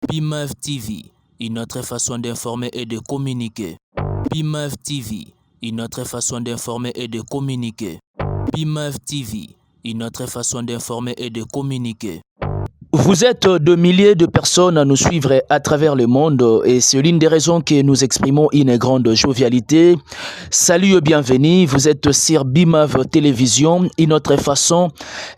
BIMAV TV, une autre façon d'informer et de communiquer. BIMAV TV, une autre façon d'informer et de communiquer. BIMAV TV, une autre façon d'informer et de communiquer. Vous êtes de milliers de personnes à nous suivre à travers le monde et c'est l'une des raisons que nous exprimons une grande jovialité. Salut et bienvenue, vous êtes sur BIMAV Télévision, une autre façon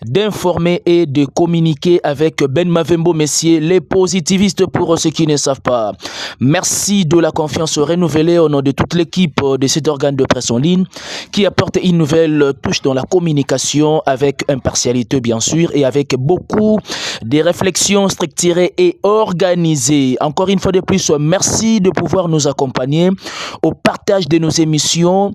d'informer et de communiquer avec Ben Mavembo Messier, les positivistes pour ceux qui ne savent pas. Merci de la confiance renouvelée au nom de toute l'équipe de cet organe de presse en ligne qui apporte une nouvelle touche dans la communication avec impartialité bien sûr et avec beaucoup de réflexions structurées et organisées. Encore une fois de plus, merci de pouvoir nous accompagner au partage de nos émissions,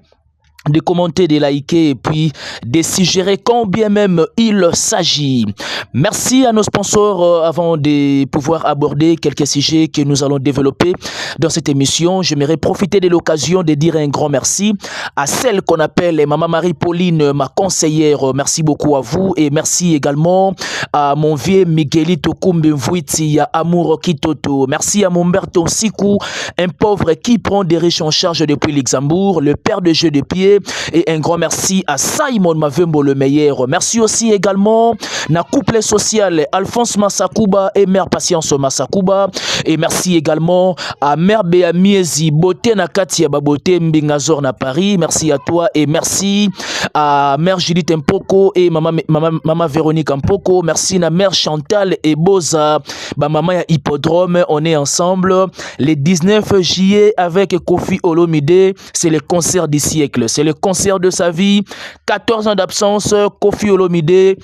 de commenter, de liker et puis de suggérer combien même il s'agit. Merci à nos sponsors avant de pouvoir aborder quelques sujets que nous allons développer dans cette émission. J'aimerais profiter de l'occasion de dire un grand merci à celle qu'on appelle Maman Marie-Pauline, ma conseillère. Merci beaucoup à vous et merci également à mon vieux Miguelito Kumbenvuiti, à Amour Kitoto. Merci à mon Berton Sikou, un pauvre qui prend des riches en charge depuis Luxembourg, le père de jeu de pied. Et un grand merci à Simon Mavembo le meilleur. Merci aussi également na couple social Alphonse Massakuba et Mère Patience Massakuba. Et merci également à Mère Béa Miezi Boté na Katia Baboté Mbingazor na Paris. Merci à toi et merci à Mère Judith Mpoko et Maman Véronique Mpoko. Merci à Mère Chantal et Boza. Maman ya Hippodrome, on est ensemble le 19 juillet avec Kofi Olomide. C'est le concert du siècle. C'est le concert de sa vie, 14 ans d'absence, Kofi Olomide,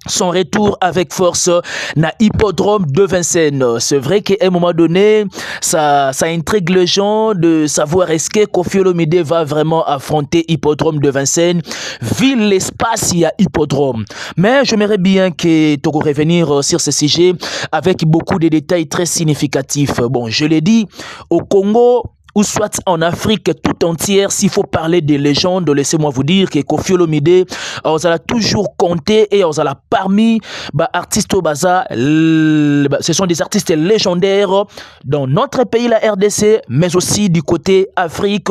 son retour avec force na Hippodrome de Vincennes. C'est vrai qu'à un moment donné, ça intrigue les gens de savoir est-ce que Kofi Olomide va vraiment affronter Hippodrome de Vincennes, vu l'espace il y a Hippodrome. Mais j'aimerais bien que tu revenir sur ce sujet avec beaucoup de détails très significatifs. Bon, je l'ai dit, au Congo, ou soit en Afrique tout entière, s'il faut parler des légendes, laissez-moi vous dire que Kofi Olomide, on a toujours compté et on a parmi artistes au bazar, ce sont des artistes légendaires dans notre pays, la RDC, mais aussi du côté Afrique,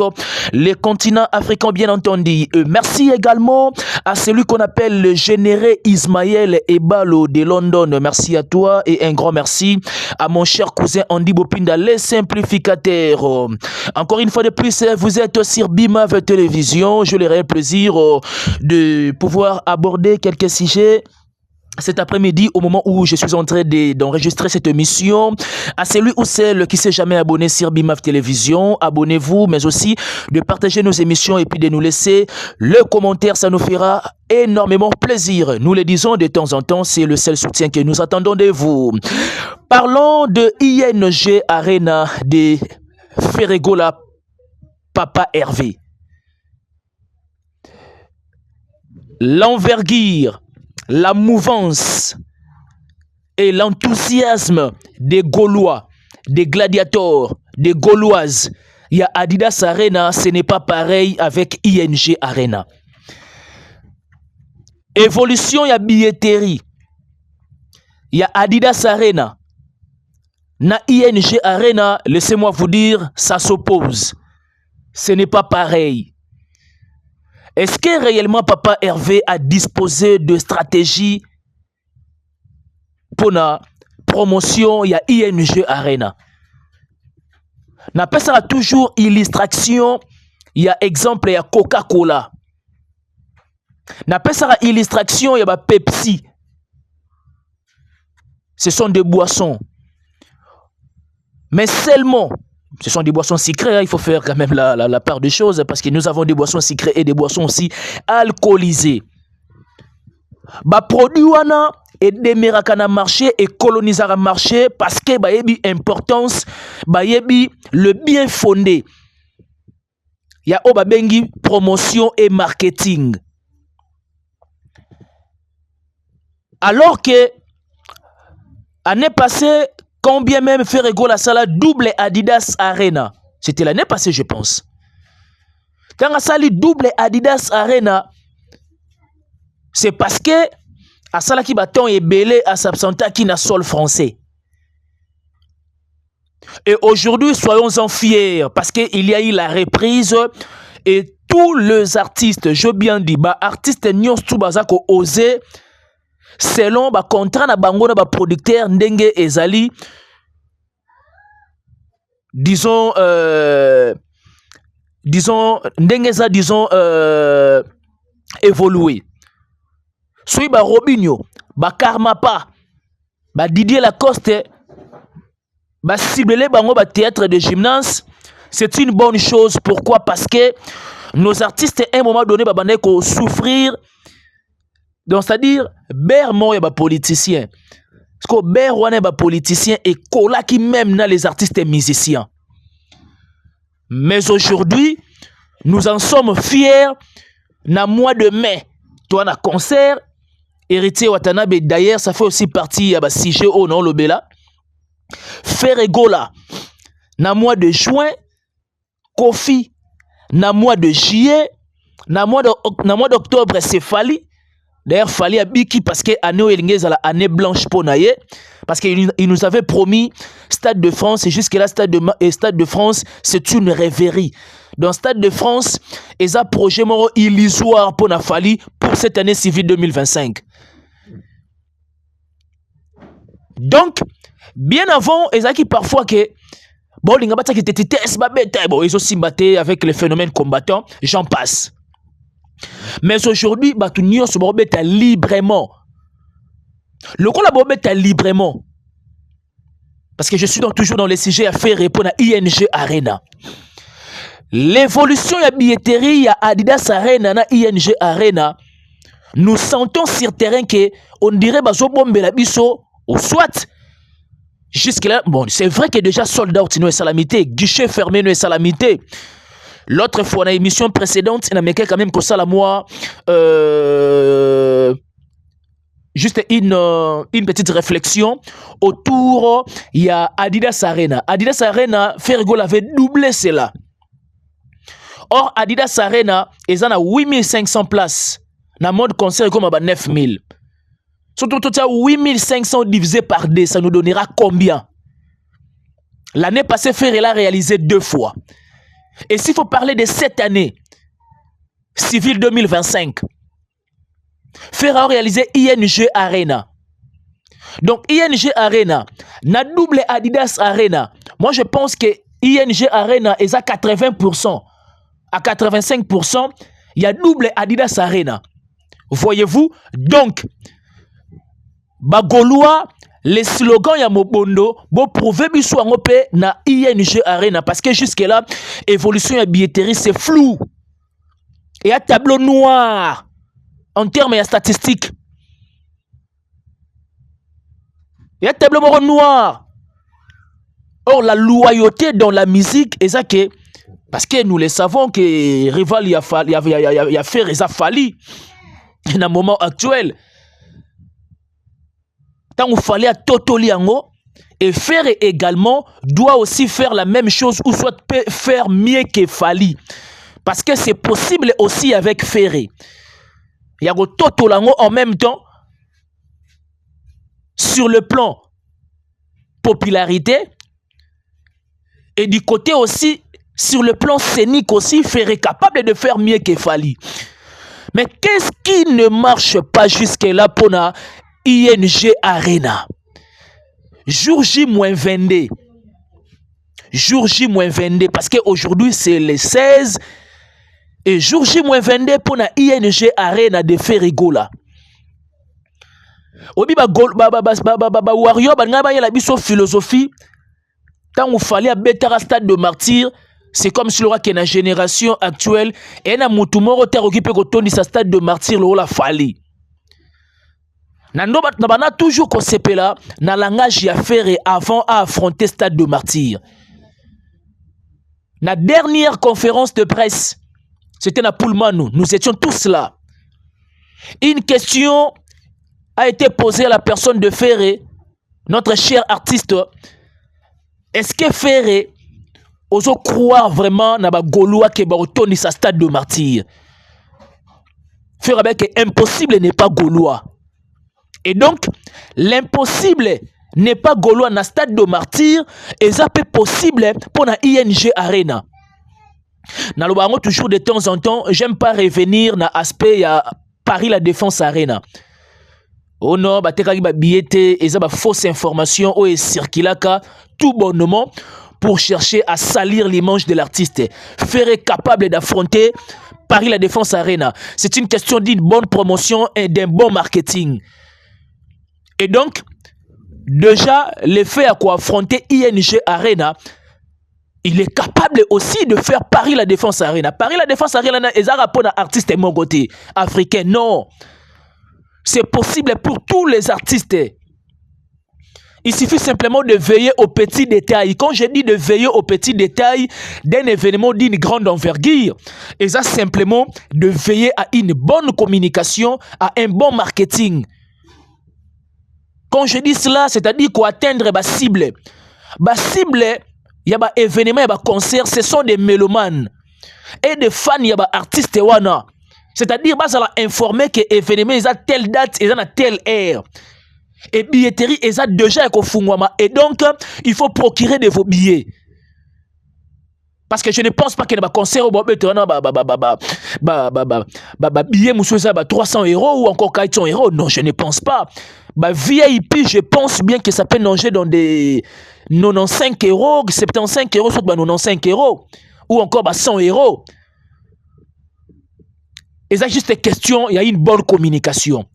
les continents africains bien entendu. Merci également à celui qu'on appelle le généré Ismaël Ebalo de London. Merci à toi et un grand merci à mon cher cousin Andy Bopinda, les simplificateurs. Encore une fois de plus, vous êtes sur BIMAV Télévision. Je l'aurai le plaisir de pouvoir aborder quelques sujets cet après-midi au moment où je suis en train d'enregistrer cette émission. À celui ou celle qui ne s'est jamais abonné sur BIMAV Télévision, abonnez-vous, mais aussi de partager nos émissions et puis de nous laisser le commentaire. Ça nous fera énormément plaisir. Nous le disons de temps en temps, c'est le seul soutien que nous attendons de vous. Parlons de ING Arena de Ferregola Papa Hervé. L'envergure, la mouvance et l'enthousiasme des Gaulois, des gladiateurs, des Gauloises. Il y a Adidas Arena, ce n'est pas pareil avec ING Arena. Évolution, il y a billetterie. Il y a Adidas Arena. Na ING Arena, laissez-moi vous dire, ça s'oppose. Ce n'est pas pareil. Est-ce que réellement Papa Hervé a disposé de stratégie pour la promotion? Il y a ING Arena. N'a pas ça toujours illustration. Il y a exemple, il y a Coca-Cola. N'a pas ça illustration, il y a Pepsi. Ce sont des boissons. Mais seulement, ce sont des boissons sucrées, hein, il faut faire quand même la part des choses, parce que nous avons des boissons sucrées et des boissons aussi alcoolisées. Produit wana et déméraka na marché et colonisera marché parce que yebi importance, yebi le bien fondé. Il y a obabengi promotion et marketing. Alors que l'année passée, combien même Ferrego la salle double Adidas Arena? C'était l'année passée, je pense. Quand la salle double Adidas Arena, c'est parce que à salle qui bâton est belé à s'absenter qui n'a sol français. Et aujourd'hui, soyons-en fiers parce qu'il y a eu la reprise et tous les artistes, je bien dis, artistes nyons tout bazako osé selon contrat na bango na producteur ndenge ezali, disons ndenge za disons évoluer. Soy Robinho, Karma Pa, Didier Lacoste, cibler bango théâtre de gymnase, c'est une bonne chose. Pourquoi? Parce que nos artistes à un moment donné souffrir, donc c'est-à-dire ber mo ya politicien. Parce que ber wana ba politicien et kola qui même na les artistes et musiciens. Mais aujourd'hui, nous en sommes fiers. Na mois de mai, toi na concert Héritier Watanabe, d'ailleurs ça fait aussi partie ya ba CG au non lobela. Ferregola na mois de juin, Kofi na mois de juillet, na mois d'octobre c'est Fali. D'ailleurs Fali a biki parce que année elingez à la année blanche pour naie parce qu'il nous avait promis Stade de France et jusque là Stade de France c'est une rêverie. Dans Stade de France, ils ont projet moro illusoire pour na Fali pour cette année civile 2025. Donc bien avant, ils ont qui parfois que bon, ils ont aussi battu avec les phénomènes combattants, j'en passe. Mais aujourd'hui, ils sont librement. Le collabore librement. Parce que je suis toujours dans les sujets à faire répondre à ING Arena. L'évolution de la billetterie à Adidas Arena na ING Arena, nous sentons sur terrain que on dirait que la biso ou soit jusque-là, bon, c'est vrai que déjà sold out nous est salamité, guichet fermé nous est salamité. L'autre fois, dans l'émission précédente, il y a quand même que ça la moi, juste une petite réflexion autour, il y a Adidas Arena. Adidas Arena, Ferrigol avait doublé cela. Or, Adidas Arena, ils en a 8500 places. Dans le mode concert, comme 9000. Surtout, 8500 divisé par 2, ça nous donnera combien? L'année passée, Ferrel a réalisé 2 fois. Et s'il faut parler de cette année, civile 2025, Ferrel a réalisé ING Arena. Donc, ING Arena, na double Adidas Arena. Moi, je pense que ING Arena est à 80%. À 85%, il y a double Adidas Arena. Voyez-vous? Donc, Bagoloa, les slogans ya Mobondo, bon prouver biso ngope na ING Arena parce que jusque là, évolution ya billetterie c'est flou. Et un tableau noir en termes de statistiques. Il y a un tableau noir. Or, la loyauté dans la musique, est ça que, parce que nous le savons que Rival y a fait Reza Fali dans le moment actuel. Tant qu'il fallait à Toto Liango, et faire également doit aussi faire la même chose ou soit faire mieux que Fali. Parce que c'est possible aussi avec Ferré. Il y a Toto Liango en même temps, sur le plan popularité, et du côté aussi, sur le plan scénique aussi, Ferré capable de faire mieux que Fali. Mais qu'est-ce qui ne marche pas jusque-là pour la ING Arena? Jour J-22. Jour J-22. Parce qu'aujourd'hui, c'est le 16. Et jour J-22 pour la ING Arena de Ferrigola. Obi Wario, la philosophie. Tant qu'il fallait à Stade de Martyr, c'est comme si l'aura que la génération actuelle et na mutumoro te occupé de sa Stade de Martyr le la fali. Nando na toujours qu'on s'épelle là na langage ya faire avant à affronter Stade de Martyr. La dernière conférence de presse, c'était na Pullman, nous étions tous là. Une question a été posée à la personne de Ferré, notre cher artiste. Est-ce que Ferré ose croire vraiment na ba Gaulois que ba retourner sa Stade de Martyr? Ferré que impossible n'est pas Gaulois. Et donc l'impossible n'est pas gaulois na stade de martyr, et ça peut possible pour la ING Arena. Nalobango toujours de temps en temps, j'aime pas revenir na aspect ya Paris la Défense Arena. Oh non, ba tekaki ba billet et ça ba fausse information ou circulaka tout bonnement pour chercher à salir l'image de l'artiste. Faire capable d'affronter Paris la Défense Arena. C'est une question d'une bonne promotion et d'un bon marketing. Et donc, déjà, le fait à quoi affronter ING Arena, il est capable aussi de faire Paris la Défense Arena. Paris la Défense Arena, ils ont rapport à artiste mon côté africain. Non. C'est possible pour tous les artistes. Il suffit simplement de veiller aux petits détails. Quand je dis de veiller aux petits détails d'un événement d'une grande envergure, et ça simplement de veiller à une bonne communication, à un bon marketing. Quand je dis cela, c'est-à-dire qu'atteindre atteindre ma cible. Ma cible, il y a des événements, il y a des concerts, ce sont des mélomanes. Et des fans, il y a des artistes. C'est-à-dire que ça va informer que l'événement est à telle date, et à telle heure. Et billetterie est déjà kofungwama. Et donc, il faut procurer de vos billets. Parce que je ne pense pas qu'il y ait un concert où billet 300 € ou encore 400 €. Non, je ne pense pas. VIP, je pense bien que ça peut nager dans des 95 €, 75 €, soit 95 € ou encore 100 €. Et ça, juste question, il y a une bonne communication.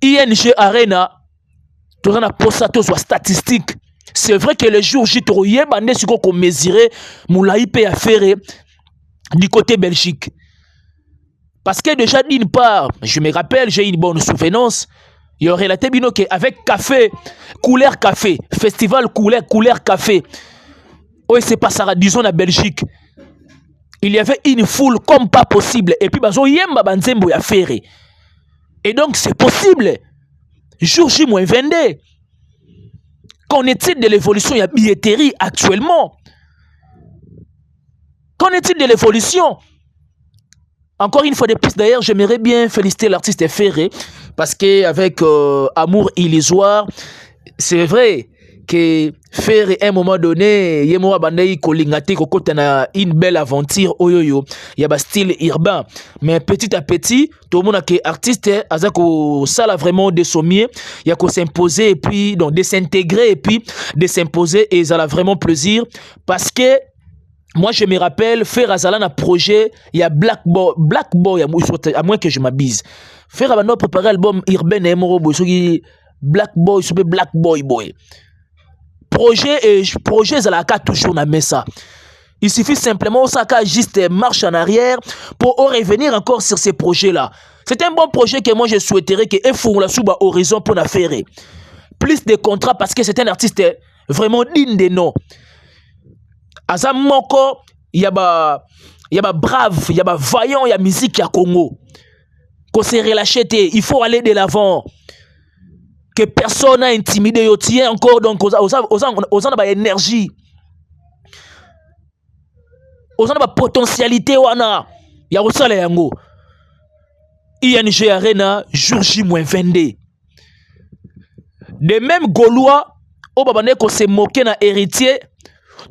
ING Arena, tu as une statistique. C'est vrai que le jour J, tu as mesuré moulaï pe à faire du côté Belgique. Parce que déjà, d'une part, je me rappelle, j'ai une bonne souvenance. Il y aurait la tébino avec café, couleur café, festival couleur café. Oui, c'est pas ça, disons la Belgique. Il y avait une foule comme pas possible. Et puis, bazo yemba banzembo ya faire. Et donc, c'est possible. Jour J-22. Qu'en est-il de l'évolution? Il y a billetterie actuellement. Qu'en est-il de l'évolution? Encore une fois de plus, d'ailleurs, j'aimerais bien féliciter l'artiste Ferré. Parce qu'avec Amour illusoire, c'est vrai que faire à un moment donné, il y a une belle aventure, il y a un style urbain. Mais petit à petit, tout le monde qui est artiste, ça a vraiment des sommiers, il y a qu'à s'imposer et puis donc de s'intégrer et puis de s'imposer et ça a vraiment plaisir parce que moi je me rappelle faire un projet, il y a Black Boy à moins que je m'abuse. Faire un préparer l'album urbain et Black Boy. Projet Zalaka toujours na messa. Il suffit simplement ça juste marche en arrière pour revenir encore sur ces projets là. C'est un bon projet que moi je souhaiterais que Efou la souba horizon pour la faire. Plus de contrats parce que c'est un artiste vraiment digne de nom. Azam moko il y a brave, il y a vaillant, il y a musique à Congo. Qu'on s'est relâché, il faut aller de l'avant. Que personne n'a intimidé, yo tient encore donc aux gens énergie, aux gens potentialité wana, ya osala yango. ING Arena jour J-22. De même Gaulois, au babane ko se moquer na héritier,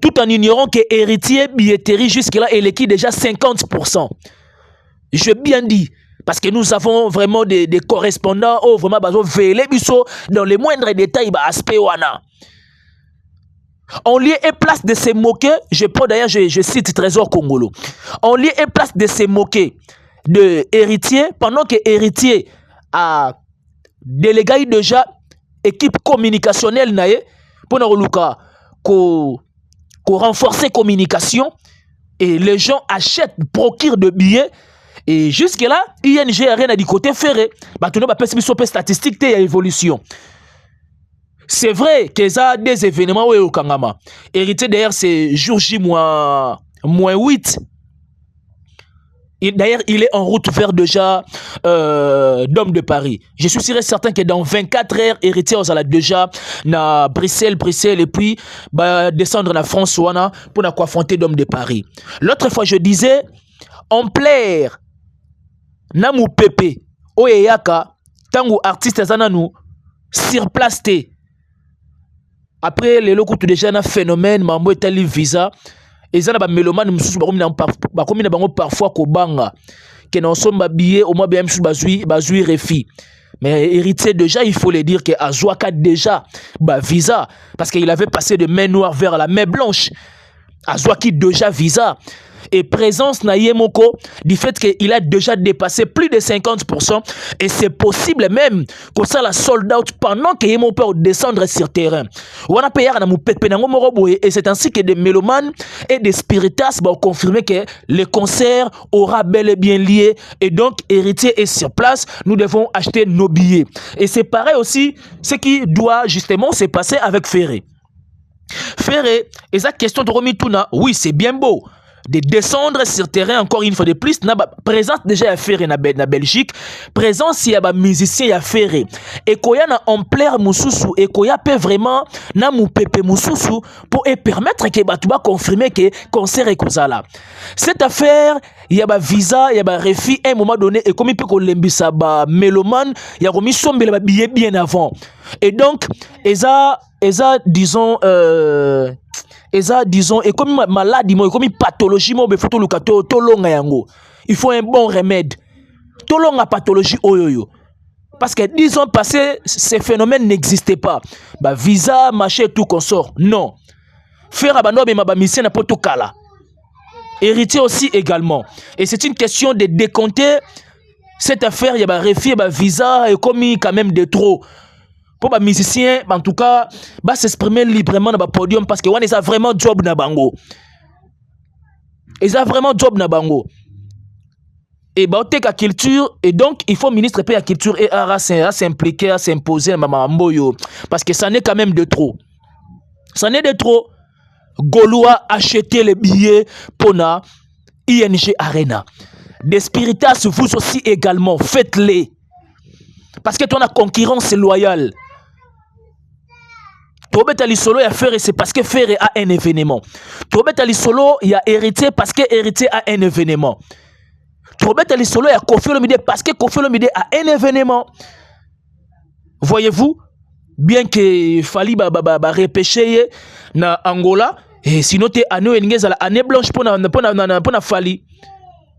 tout en ignorant que héritier billetterie jusque là il est déjà 50%. Je bien dit. Parce que nous avons vraiment des correspondants où vraiment veiller dans les moindres détails aspect wana. En lieu et place de se moquer, je cite Trésor Congolo. En lieu et place de se moquer de héritier, pendant que héritier a délégué déjà équipe communicationnelle nae pour nous renforcer communication et les gens achètent, procurent de billets. Et jusque-là, ING a rien à du côté ferré. Tu n'as pas de statistiques de l'évolution. C'est vrai qu'il y a des événements où il y a Kangama. Hérité d'ailleurs, c'est jour J-8. D'ailleurs, il est en route vers déjà Dôme de Paris. Je suis sûr et certain que dans 24 heures, hérité on déjà na Bruxelles et puis descendre en France pour affronter Dôme de Paris. L'autre fois, je disais, en plaire. Namu pepe oyeyaka tango artiste zananu sur place te après les locaux déjà un phénomène mambo etali visa et ça na ba mélomane mususu bakomi na bango parfois ko banga que non somba billet au moins bien mususu bazui refi. Mais héritier déjà, il faut le dire que Azouaka déjà visa parce qu'il avait passé de main noire vers la main blanche. Azouaki déjà visa. Et présence na Yemoko du fait qu'il a déjà dépassé plus de 50%. Et c'est possible même que ça la sold out pendant que Yemoko peut descendre sur terrain. Et c'est ainsi que des mélomanes et des spiritas ont confirmé que le concert aura bel et bien lié. Et donc, héritier est sur place. Nous devons acheter nos billets. Et c'est pareil aussi ce qui doit justement se passer avec Ferré. Ferré, et sa question de Romituna, oui, c'est bien beau de descendre sur terrain encore une fois de plus. Présence déjà à Ferré na Belgique, présence il y a des musiciens à Ferré. Et qu'il y a na ampleur mususu et qu'il y a vraiment na moupepe mususu pour permettre que tu vas confirmer que concert est comme ça là. Cette affaire, il y a des visa, il y a des refus à un moment donné et comme il peut qu'on l'embissa ba mélomane, il y a remis son billet bien avant. Et donc, disons et comme maladie, comme pathologie, il faut un bon remède. Tolonga pathologie oyoyo. Parce que 10 ans passés, ces phénomènes n'existaient pas. Visa, machin, tout consort. Non. Faire abandon, mais ma mission n'a pas tout cas là. Héritier aussi également. Et c'est une question de décompter cette affaire. Il y a refus, visa, et comme quand même de trop. Pour les musiciens, en tout cas, s'exprimer librement dans le podium parce que ils ont vraiment job na bango. Ils ont vraiment job na bango. Et la culture, et donc il faut ministre de la culture et à s'impliquer, à s'imposer parce que ça n'est quand même de trop. Ça n'est de trop. Gaulois acheter les billets pour la ING Arena. Des spiritas, vous aussi également, faites-les. Parce que ton concurrence loyale. Tobeta Lisolo, il y a Ferré, c'est parce que Ferré a un événement. Tobeta Lisolo, il y a héritier parce que héritier a un événement. Tobeta Lisolo, il y a Kofi Olomide parce que Kofi Olomide a un événement. Voyez-vous, bien que Fali repêché na Angola, et sinon tu es année blanche pour na Fali.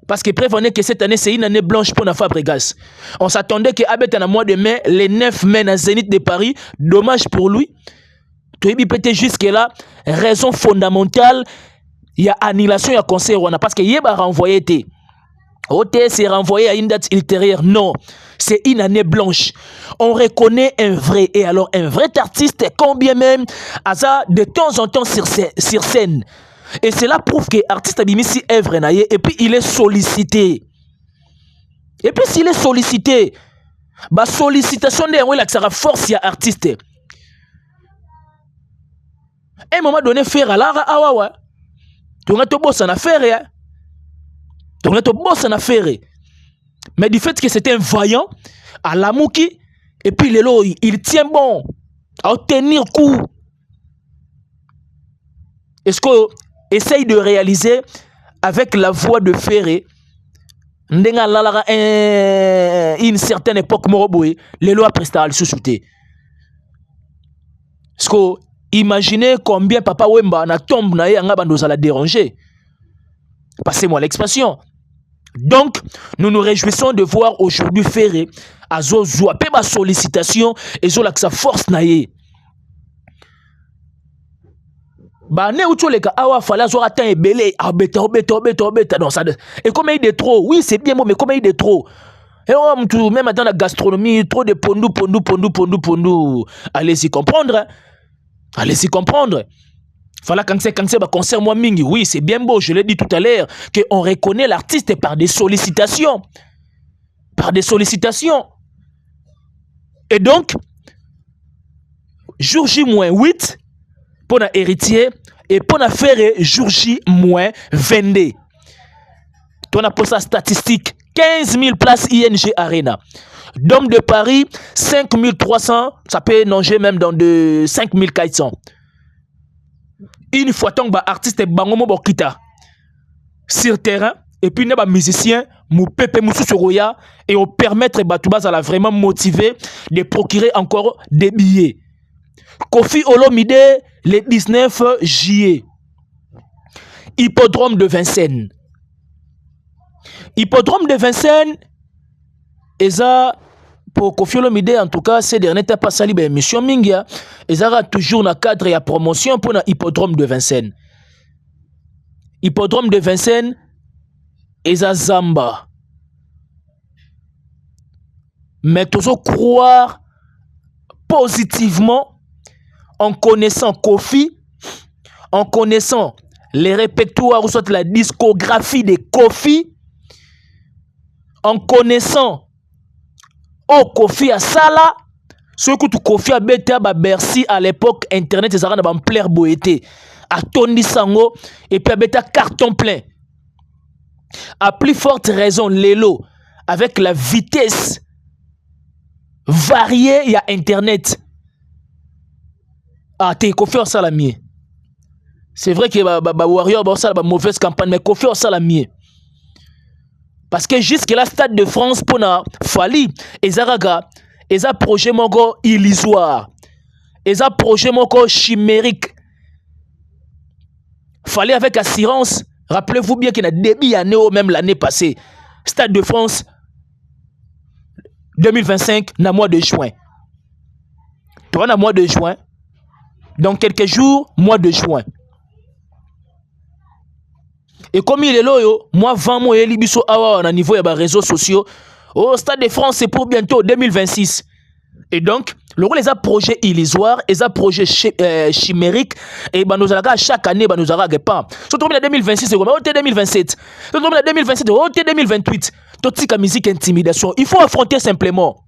Parce que prévenez que cette année, c'est une année blanche pour la Fabregas. On s'attendait qu'Abet en mois de mai, le 9 mai, à Zénith de Paris, dommage pour lui. Peut-être jusque-là, raison fondamentale, il y a annulation, il y a concert. Parce qu'il y a renvoyé. OTS est renvoyé à une date ultérieure. Non, c'est une année blanche. On reconnaît un vrai. Et alors, un vrai artiste, combien même, de temps en temps sur scène. Et cela prouve que l'artiste a mis si œuvre et puis il est sollicité. Et puis s'il est sollicité, sollicitation de ça force à artiste. À un moment donné, faire à l'ara, tu as tout boss en affaire. Tu as tout boss en affaire. Mais du fait que c'était un vaillant, à la mouki, et puis il tient bon, à tenir coup. Est-ce que essaye de réaliser avec la voix de Ferré, une certaine époque, les lois prestèrent le sous-souté. Est-ce que imaginez combien Papa Wemba na tombe na yanga nous la déranger. Passez-moi l'expression. Donc, nous nous réjouissons de voir aujourd'hui Ferré à Zozoua, ma sollicitation et Zola que sa force na ye. Ne ou les cas awa fala zo attend et belé abeta non ça et comme il est trop oui c'est bien bon mais comme il est trop et on même dans la gastronomie trop de pondou allez-y comprendre Fala quand c'est concert moi mingi oui c'est bien beau je l'ai dit tout à l'heure que on reconnaît l'artiste par des sollicitations et donc jour J-8 pour la héritier et pour la Ferré jour J-22. On a pour sa statistique 15 000 places ING Arena. Dôme de Paris 5 300, ça peut nonger même dans de 5 400. Une fois tant que artiste bangomo bokita sur terrain et puis les musiciens mou pepe mou soya et on permettre batubas à la vraiment motiver de procurer encore des billets. Kofi Olomide, le 19 juillet. Hippodrome de Vincennes. Hippodrome de Vincennes, et ça, pour Kofi Olomide, en tout cas, ces derniers temps, pas sali ben émission Mingia, et ça toujours dans le cadre et la promotion pour le Hippodrome de Vincennes. Hippodrome de Vincennes, et ça Zamba. Mais toujours croire positivement en connaissant Kofi, en connaissant les répertoires ou soit la discographie de Kofi, en connaissant Kofi à Sala, ce que tu Kofi a bêté à Bercy à l'époque, Internet, ils ont en plaire boété, à Tony Sango, et puis à bêté carton plein. À plus forte raison, Lelo, avec la vitesse variée, il y a Internet. Ah, t'es Kofi au salamier. C'est vrai que Warrior a une mauvaise campagne, mais Kofi au salamier. Parce que jusque là, Stade de France, pour Fali, et Zaraga, et un projet mongo illusoire, et un projet mongo chimérique. Fali avec assurance, rappelez-vous bien qu'il y a début d'année ou même l'année passée. Stade de France 2025, dans le mois de juin. Tu vois, dans le mois de juin. Dans quelques jours, mois de juin. Et comme il est là, moi, 20 mois, il y a un niveau des réseaux sociaux. Au Stade de France, c'est pour bientôt 2026. Et donc, le rôle des projets illusoires, des projets chimériques, et nous allons chaque année, nous allons pas. Surtout en 2026, c'est comme 2027. Surtout en 2027, c'est 2028. Toute la musique intimidation. Il faut affronter simplement.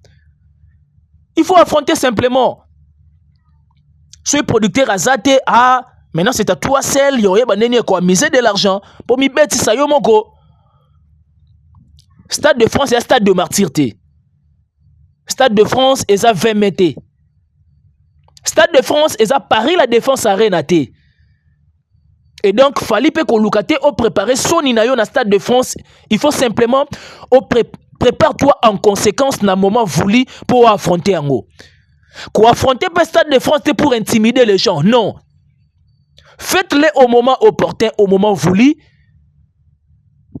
Il faut affronter simplement. Ce producteur a zaté, maintenant c'est à toi seul, il y a quoi miser de l'argent pour m'y bêter ça yo monko. Stade de France, c'est un stade de martyreté. Stade de France, c'est à 20 mètres. Stade de France, c'est à Paris la Défense Arena. Et donc, il fallait que vous préparer son inayo dans Stade de France. Il faut simplement prépare-toi en conséquence dans le moment voulu pour affronter en haut. Pour affronter le Stade de France, c'est pour intimider les gens. Non. Faites-le au moment opportun, au moment voulu.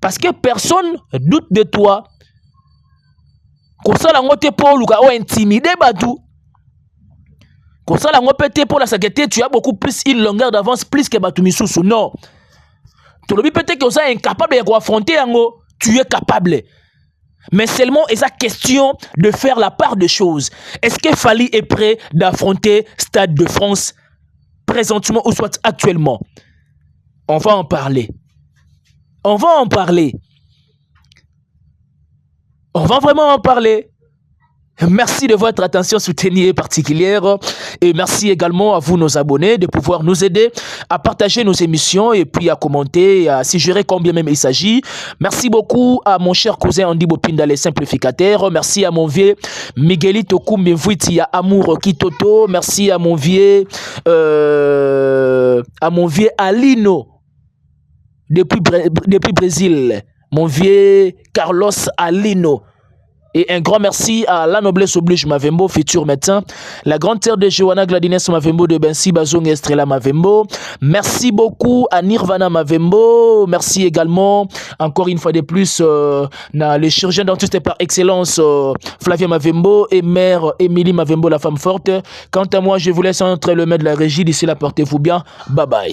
Parce que personne ne doute de toi. Comme ça, pour intimider Badou. Comme ça, pour la sécurité, tu as beaucoup plus une longueur d'avance, plus que Batou Missoussou. Non. Tu le dis peut-être que tu es incapable d'affronter en haut. Tu es capable. Mais seulement, il y a question de faire la part des choses. Est-ce que Fali est prêt d'affronter Stade de France présentement ou soit actuellement? On va en parler. On va en parler. On va vraiment en parler. Merci de votre attention soutenue et particulière. Et merci également à vous, nos abonnés, de pouvoir nous aider à partager nos émissions et puis à commenter, à suggérer combien même il s'agit. Merci beaucoup à mon cher cousin Andy Bopinda, les simplificateurs. Merci à mon vieux Miguelito Koumbevuiti, à Amour Kitoto. Merci à mon vieux Alino depuis Brésil. Mon vieux Carlos Alino. Et un grand merci à La Noblesse Oblige Mavembo, futur médecin. La grande terre de Johanna Gladines Mavembo de Bensi Bazong Estrella Mavembo. Merci beaucoup à Nirvana Mavembo. Merci également, encore une fois de plus, le chirurgien dentiste par excellence, Flavia Mavembo et mère Émilie Mavembo, la femme forte. Quant à moi, je vous laisse entre le maître de la régie. D'ici là, portez-vous bien. Bye bye.